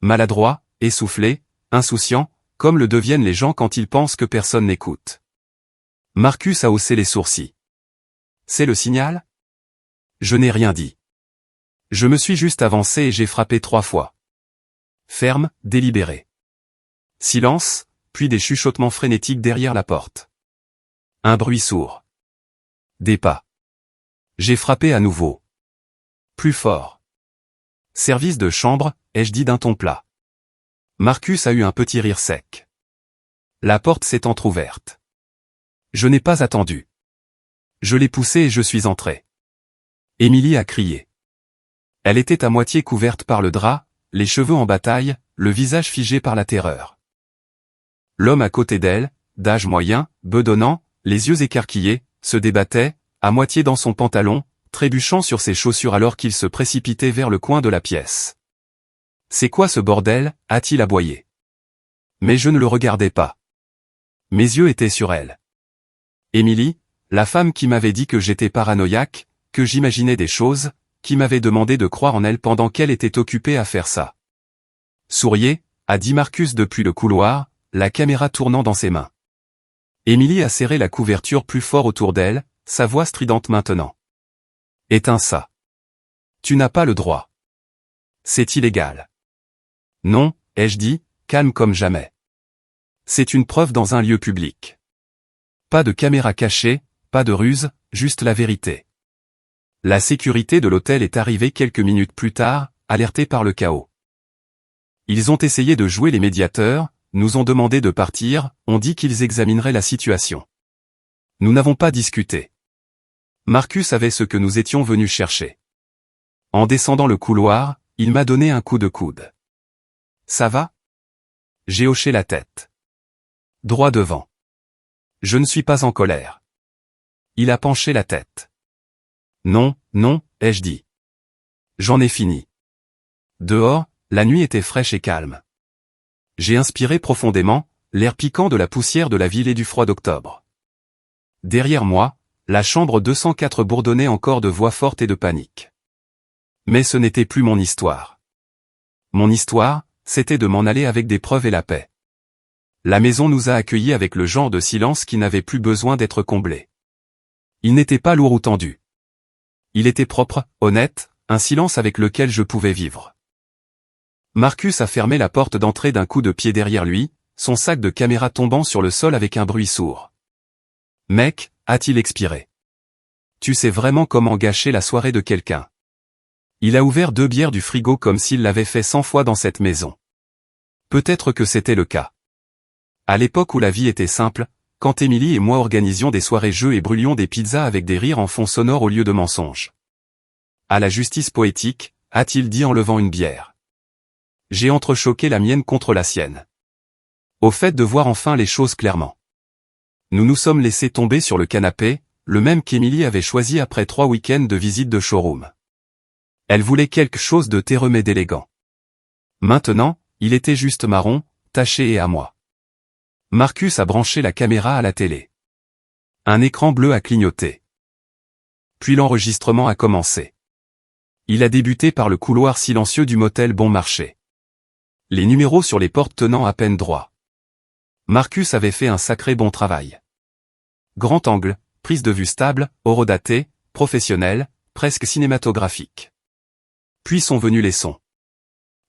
Maladroit, essoufflé, insouciant, comme le deviennent les gens quand ils pensent que personne n'écoute. Marcus a haussé les sourcils. C'est le signal? Je n'ai rien dit. Je me suis juste avancé et j'ai frappé 3 fois. Ferme, délibéré. Silence, puis des chuchotements frénétiques derrière la porte. Un bruit sourd. Des pas. J'ai frappé à nouveau. Plus fort. Service de chambre, ai-je dit d'un ton plat. Marcus a eu un petit rire sec. La porte s'est entr'ouverte. Je n'ai pas attendu. Je l'ai poussée et je suis entré. Émilie a crié. Elle était à moitié couverte par le drap, les cheveux en bataille, le visage figé par la terreur. L'homme à côté d'elle, d'âge moyen, bedonnant, les yeux écarquillés, se débattait, à moitié dans son pantalon, trébuchant sur ses chaussures alors qu'il se précipitait vers le coin de la pièce. « C'est quoi ce bordel » a-t-il aboyé. Mais je ne le regardais pas. Mes yeux étaient sur elle. Émilie, la femme qui m'avait dit que j'étais paranoïaque, que j'imaginais des choses, qui m'avait demandé de croire en elle pendant qu'elle était occupée à faire ça. Souriez, a dit Marcus depuis le couloir, la caméra tournant dans ses mains. Émilie a serré la couverture plus fort autour d'elle, sa voix stridente maintenant. Éteins ça. Tu n'as pas le droit. C'est illégal. Non, ai-je dit, calme comme jamais. C'est une preuve dans un lieu public. Pas de caméra cachée, pas de ruse, juste la vérité. La sécurité de l'hôtel est arrivée quelques minutes plus tard, alertée par le chaos. Ils ont essayé de jouer les médiateurs, nous ont demandé de partir, ont dit qu'ils examineraient la situation. Nous n'avons pas discuté. Marcus avait ce que nous étions venus chercher. En descendant le couloir, il m'a donné un coup de coude. Ça va? J'ai hoché la tête. Droit devant. Je ne suis pas en colère. Il a penché la tête. Non, non, ai-je dit. J'en ai fini. Dehors, la nuit était fraîche et calme. J'ai inspiré profondément, l'air piquant de la poussière de la ville et du froid d'octobre. Derrière moi, la chambre 204 bourdonnait encore de voix fortes et de panique. Mais ce n'était plus mon histoire. Mon histoire, c'était de m'en aller avec des preuves et la paix. La maison nous a accueillis avec le genre de silence qui n'avait plus besoin d'être comblé. Il n'était pas lourd ou tendu. Il était propre, honnête, un silence avec lequel je pouvais vivre. Marcus a fermé la porte d'entrée d'un coup de pied derrière lui, son sac de caméra tombant sur le sol avec un bruit sourd. Mec, a-t-il expiré. Tu sais vraiment comment gâcher la soirée de quelqu'un. Il a ouvert 2 bières du frigo comme s'il l'avait fait 100 fois dans cette maison. Peut-être que c'était le cas. À l'époque où la vie était simple, quand Émilie et moi organisions des soirées jeux et brûlions des pizzas avec des rires en fond sonore au lieu de mensonges. À la justice poétique, a-t-il dit en levant une bière. J'ai entrechoqué la mienne contre la sienne. Au fait de voir enfin les choses clairement. Nous nous sommes laissés tomber sur le canapé, le même qu'Émilie avait choisi après 3 week-ends de visite de showroom. Elle voulait quelque chose de terreux mais d'élégant. Maintenant, il était juste marron, taché et à moi. Marcus a branché la caméra à la télé. Un écran bleu a clignoté. Puis l'enregistrement a commencé. Il a débuté par le couloir silencieux du motel Bon Marché. Les numéros sur les portes tenant à peine droit. Marcus avait fait un sacré bon travail. Grand angle, prise de vue stable, horodatée, professionnelle, presque cinématographique. Puis sont venus les sons.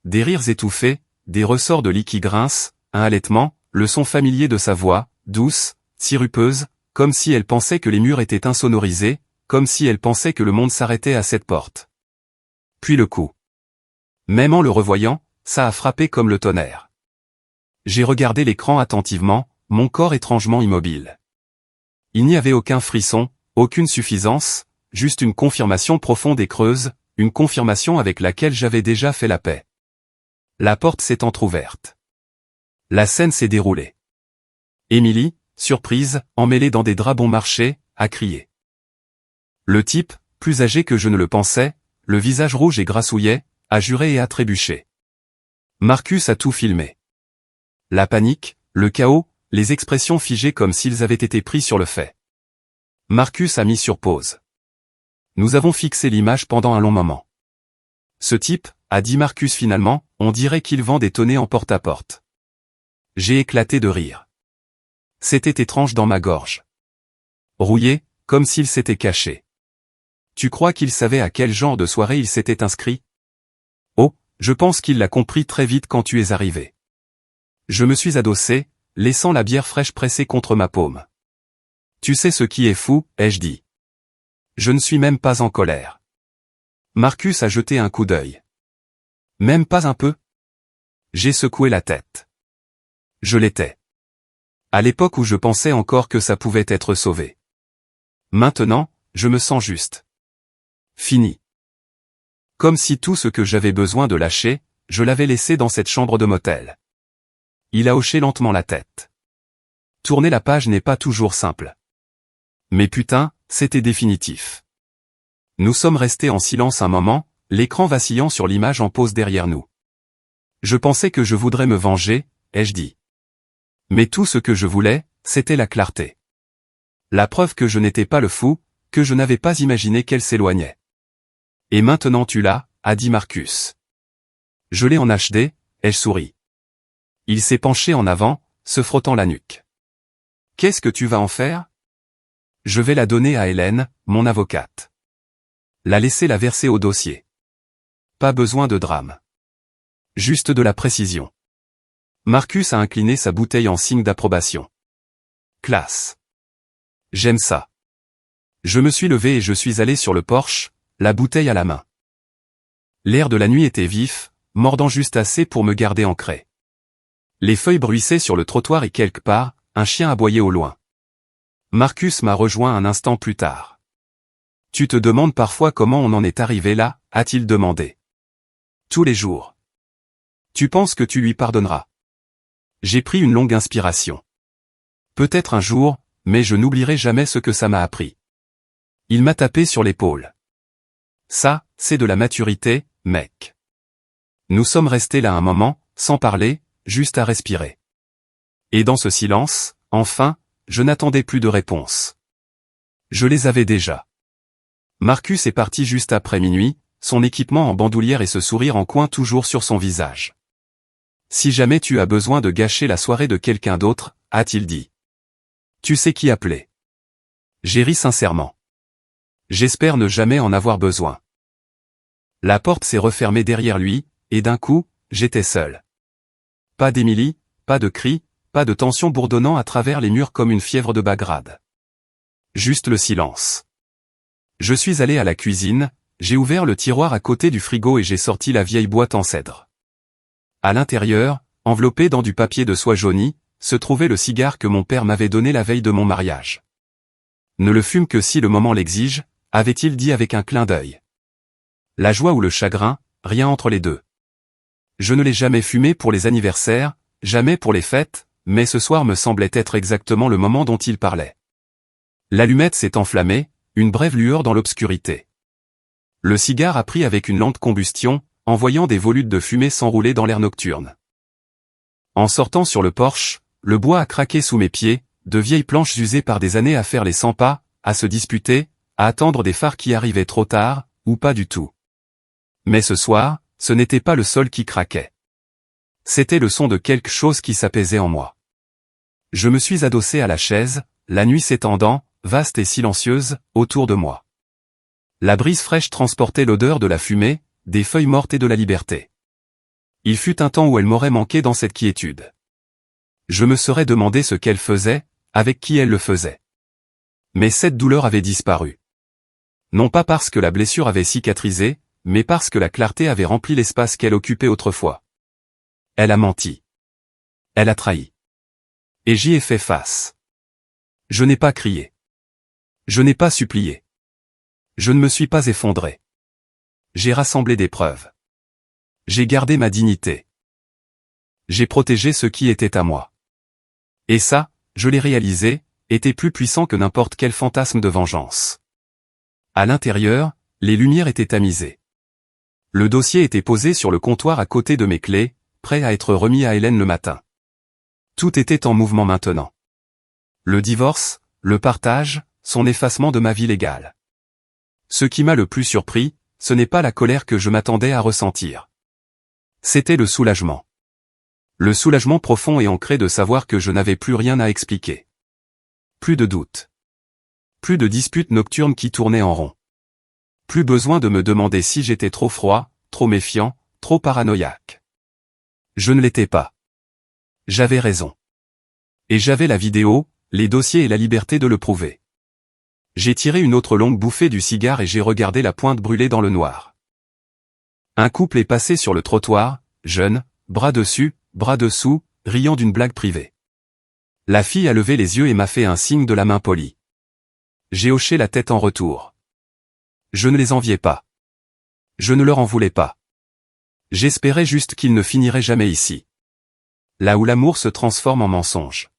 Des rires étouffés, des ressorts de lit qui grincent, un halètement, le son familier de sa voix, douce, sirupeuse, comme si elle pensait que les murs étaient insonorisés, comme si elle pensait que le monde s'arrêtait à cette porte. Puis le coup. Même en le revoyant, ça a frappé comme le tonnerre. J'ai regardé l'écran attentivement, mon corps étrangement immobile. Il n'y avait aucun frisson, aucune suffisance, juste une confirmation profonde et creuse, une confirmation avec laquelle j'avais déjà fait la paix. La porte s'est entr'ouverte. La scène s'est déroulée. Émilie, surprise, emmêlée dans des draps bon marché, a crié. Le type, plus âgé que je ne le pensais, le visage rouge et grassouillet, a juré et a trébuché. Marcus a tout filmé. La panique, le chaos, les expressions figées comme s'ils avaient été pris sur le fait. Marcus a mis sur pause. Nous avons fixé l'image pendant un long moment. Ce type, a dit Marcus finalement, on dirait qu'il vend des tonnées en porte-à-porte. J'ai éclaté de rire. C'était étrange dans ma gorge. Rouillé, comme s'il s'était caché. Tu crois qu'il savait à quel genre de soirée il s'était inscrit? Oh, je pense qu'il l'a compris très vite quand tu es arrivé. Je me suis adossé, laissant la bière fraîche pressée contre ma paume. Tu sais ce qui est fou, ai-je dit. Je ne suis même pas en colère. Marcus a jeté un coup d'œil. Même pas un peu? J'ai secoué la tête. Je l'étais. À l'époque où je pensais encore que ça pouvait être sauvé. Maintenant, je me sens juste. Fini. Comme si tout ce que j'avais besoin de lâcher, je l'avais laissé dans cette chambre de motel. Il a hoché lentement la tête. Tourner la page n'est pas toujours simple. Mais putain, c'était définitif. Nous sommes restés en silence un moment, l'écran vacillant sur l'image en pause derrière nous. Je pensais que je voudrais me venger, ai-je dit. Mais tout ce que je voulais, c'était la clarté. La preuve que je n'étais pas le fou, que je n'avais pas imaginé qu'elle s'éloignait. Et maintenant tu l'as, a dit Marcus. Je l'ai en HD, ai-je souri. Il s'est penché en avant, se frottant la nuque. Qu'est-ce que tu vas en faire? Je vais la donner à Hélène, mon avocate. La laisser la verser au dossier. Pas besoin de drame. Juste de la précision. Marcus a incliné sa bouteille en signe d'approbation. Classe. J'aime ça. Je me suis levé et je suis allé sur le porche, la bouteille à la main. L'air de la nuit était vif, mordant juste assez pour me garder ancré. Les feuilles bruissaient sur le trottoir et quelque part, un chien aboyait au loin. Marcus m'a rejoint un instant plus tard. Tu te demandes parfois comment on en est arrivé là, a-t-il demandé. Tous les jours. Tu penses que tu lui pardonneras. J'ai pris une longue inspiration. Peut-être un jour, mais je n'oublierai jamais ce que ça m'a appris. Il m'a tapé sur l'épaule. Ça, c'est de la maturité, mec. Nous sommes restés là un moment, sans parler, juste à respirer. Et dans ce silence, enfin, je n'attendais plus de réponse. Je les avais déjà. Marcus est parti juste après minuit, son équipement en bandoulière et ce sourire en coin toujours sur son visage. Si jamais tu as besoin de gâcher la soirée de quelqu'un d'autre, a-t-il dit. Tu sais qui appeler. J'ai ri sincèrement. J'espère ne jamais en avoir besoin. La porte s'est refermée derrière lui, et d'un coup, j'étais seul. Pas d'Émilie, pas de cris, pas de tension bourdonnant à travers les murs comme une fièvre de Bagrade. Juste le silence. Je suis allé à la cuisine, j'ai ouvert le tiroir à côté du frigo et j'ai sorti la vieille boîte en cèdre. À l'intérieur, enveloppé dans du papier de soie jaunie, se trouvait le cigare que mon père m'avait donné la veille de mon mariage. Ne le fume que si le moment l'exige, avait-il dit avec un clin d'œil. La joie ou le chagrin, rien entre les deux. Je ne l'ai jamais fumé pour les anniversaires, jamais pour les fêtes, mais ce soir me semblait être exactement le moment dont il parlait. L'allumette s'est enflammée, une brève lueur dans l'obscurité. Le cigare a pris avec une lente combustion, envoyant des volutes de fumée s'enrouler dans l'air nocturne. En sortant sur le porche, le bois a craqué sous mes pieds, de vieilles planches usées par des années à faire les 100 pas, à se disputer, à attendre des phares qui arrivaient trop tard, ou pas du tout. Mais ce soir, ce n'était pas le sol qui craquait. C'était le son de quelque chose qui s'apaisait en moi. Je me suis adossé à la chaise, la nuit s'étendant, vaste et silencieuse, autour de moi. La brise fraîche transportait l'odeur de la fumée, des feuilles mortes et de la liberté. Il fut un temps où elle m'aurait manqué dans cette quiétude. Je me serais demandé ce qu'elle faisait, avec qui elle le faisait. Mais cette douleur avait disparu. Non pas parce que la blessure avait cicatrisé, mais parce que la clarté avait rempli l'espace qu'elle occupait autrefois. Elle a menti. Elle a trahi. Et j'y ai fait face. Je n'ai pas crié. Je n'ai pas supplié. Je ne me suis pas effondré. J'ai rassemblé des preuves. J'ai gardé ma dignité. J'ai protégé ce qui était à moi. Et ça, je l'ai réalisé, était plus puissant que n'importe quel fantasme de vengeance. À l'intérieur, les lumières étaient tamisées. Le dossier était posé sur le comptoir à côté de mes clés, prêt à être remis à Hélène le matin. Tout était en mouvement maintenant. Le divorce, le partage, son effacement de ma vie légale. Ce qui m'a le plus surpris, ce n'est pas la colère que je m'attendais à ressentir. C'était le soulagement. Le soulagement profond et ancré de savoir que je n'avais plus rien à expliquer. Plus de doute. Plus de disputes nocturnes qui tournaient en rond. Plus besoin de me demander si j'étais trop froid, trop méfiant, trop paranoïaque. Je ne l'étais pas. J'avais raison. Et j'avais la vidéo, les dossiers et la liberté de le prouver. J'ai tiré une autre longue bouffée du cigare et j'ai regardé la pointe brûler dans le noir. Un couple est passé sur le trottoir, jeune, bras dessus, bras dessous, riant d'une blague privée. La fille a levé les yeux et m'a fait un signe de la main polie. J'ai hoché la tête en retour. Je ne les enviais pas. Je ne leur en voulais pas. J'espérais juste qu'ils ne finiraient jamais ici. Là où l'amour se transforme en mensonge.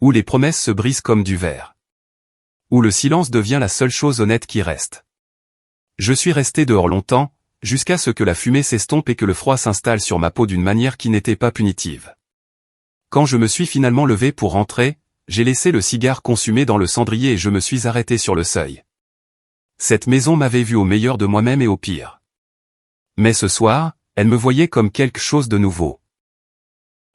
Où les promesses se brisent comme du verre. Où le silence devient la seule chose honnête qui reste. Je suis resté dehors longtemps, jusqu'à ce que la fumée s'estompe et que le froid s'installe sur ma peau d'une manière qui n'était pas punitive. Quand je me suis finalement levé pour rentrer, j'ai laissé le cigare consumé dans le cendrier et je me suis arrêté sur le seuil. Cette maison m'avait vu au meilleur de moi-même et au pire. Mais ce soir, elle me voyait comme quelque chose de nouveau.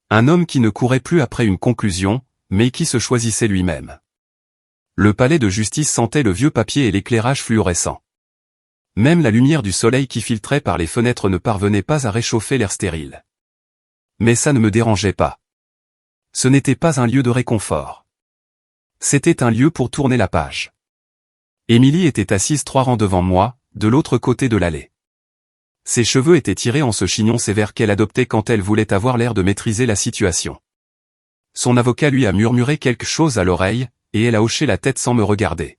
Un homme qui ne courait plus après une conclusion, mais qui se choisissait lui-même. Le palais de justice sentait le vieux papier et l'éclairage fluorescent. Même la lumière du soleil qui filtrait par les fenêtres ne parvenait pas à réchauffer l'air stérile. Mais ça ne me dérangeait pas. Ce n'était pas un lieu de réconfort. C'était un lieu pour tourner la page. Émilie était assise 3 rangs devant moi, de l'autre côté de l'allée. Ses cheveux étaient tirés en ce chignon sévère qu'elle adoptait quand elle voulait avoir l'air de maîtriser la situation. Son avocat lui a murmuré quelque chose à l'oreille, et elle a hoché la tête sans me regarder.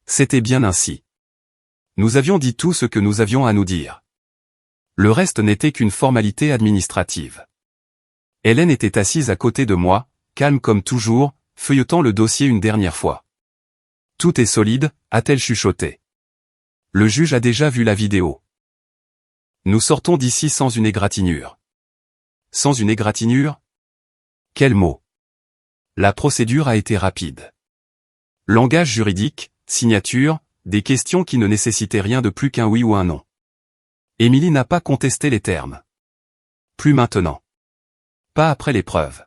C'était bien ainsi. Nous avions dit tout ce que nous avions à nous dire. Le reste n'était qu'une formalité administrative. Hélène était assise à côté de moi, calme comme toujours, feuilletant le dossier une dernière fois. Tout est solide, a-t-elle chuchoté. Le juge a déjà vu la vidéo. Nous sortons d'ici sans une égratignure. Sans une égratignure? Quel mot? La procédure a été rapide. Langage juridique, signature, des questions qui ne nécessitaient rien de plus qu'un oui ou un non. Émilie n'a pas contesté les termes. Plus maintenant. Pas après l'épreuve.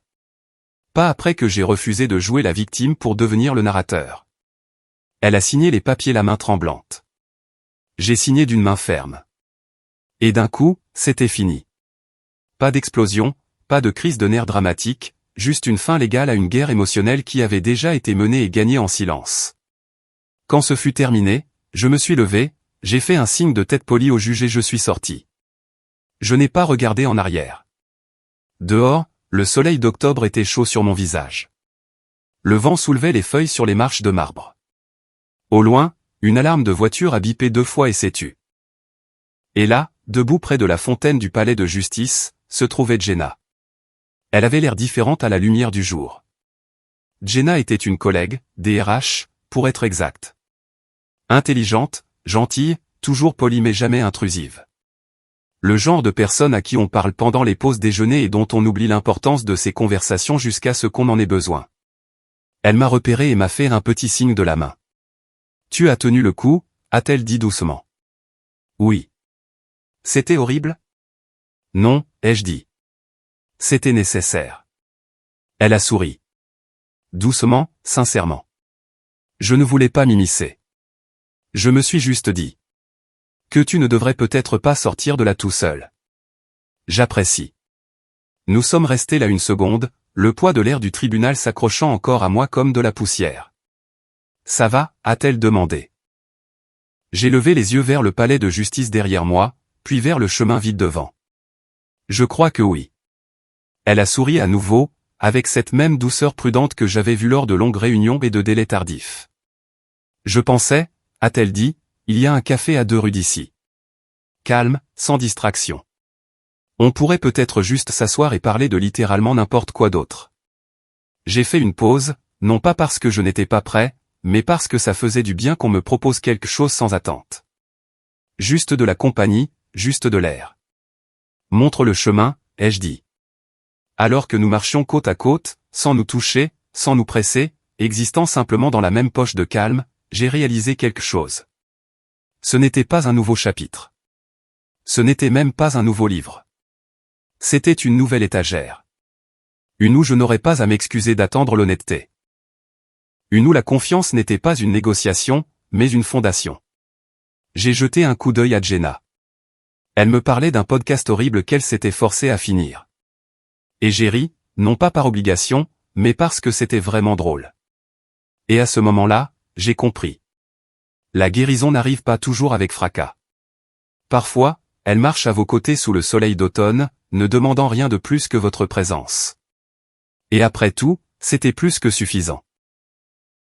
Pas après que j'ai refusé de jouer la victime pour devenir le narrateur. Elle a signé les papiers la main tremblante. J'ai signé d'une main ferme. Et d'un coup, c'était fini. Pas d'explosion, pas de crise de nerfs dramatique, juste une fin légale à une guerre émotionnelle qui avait déjà été menée et gagnée en silence. Quand ce fut terminé, je me suis levé, j'ai fait un signe de tête polie au juge et je suis sorti. Je n'ai pas regardé en arrière. Dehors, le soleil d'octobre était chaud sur mon visage. Le vent soulevait les feuilles sur les marches de marbre. Au loin, une alarme de voiture a bipé 2 fois et s'est tue. Et là, debout près de la fontaine du palais de justice, se trouvait Jenna. Elle avait l'air différente à la lumière du jour. Jenna était une collègue, DRH, pour être exact. Intelligente, gentille, toujours polie mais jamais intrusive. Le genre de personne à qui on parle pendant les pauses déjeuner et dont on oublie l'importance de ces conversations jusqu'à ce qu'on en ait besoin. Elle m'a repéré et m'a fait un petit signe de la main. « Tu as tenu le coup ?» a-t-elle dit doucement. « Oui. » « C'était horrible ?»« Non, ai-je dit. »« C'était nécessaire. » Elle a souri. Doucement, sincèrement. Je ne voulais pas m'immiscer. Je me suis juste dit que tu ne devrais peut-être pas sortir de là tout seul. J'apprécie. Nous sommes restés là une seconde, le poids de l'air du tribunal s'accrochant encore à moi comme de la poussière. Ça va, a-t-elle demandé. J'ai levé les yeux vers le palais de justice derrière moi, puis vers le chemin vide devant. Je crois que oui. Elle a souri à nouveau, avec cette même douceur prudente que j'avais vue lors de longues réunions et de délais tardifs. Je pensais, a-t-elle dit, il y a un café à 2 rues d'ici. Calme, sans distraction. On pourrait peut-être juste s'asseoir et parler de littéralement n'importe quoi d'autre. J'ai fait une pause, non pas parce que je n'étais pas prêt, mais parce que ça faisait du bien qu'on me propose quelque chose sans attente. Juste de la compagnie, juste de l'air. Montre le chemin, ai-je dit. Alors que nous marchions côte à côte, sans nous toucher, sans nous presser, existant simplement dans la même poche de calme, j'ai réalisé quelque chose. Ce n'était pas un nouveau chapitre. Ce n'était même pas un nouveau livre. C'était une nouvelle étagère. Une où je n'aurais pas à m'excuser d'attendre l'honnêteté. Une où la confiance n'était pas une négociation, mais une fondation. J'ai jeté un coup d'œil à Jenna. Elle me parlait d'un podcast horrible qu'elle s'était forcée à finir. Et j'ai ri, non pas par obligation, mais parce que c'était vraiment drôle. Et à ce moment-là, j'ai compris. La guérison n'arrive pas toujours avec fracas. Parfois, elle marche à vos côtés sous le soleil d'automne, ne demandant rien de plus que votre présence. Et après tout, c'était plus que suffisant.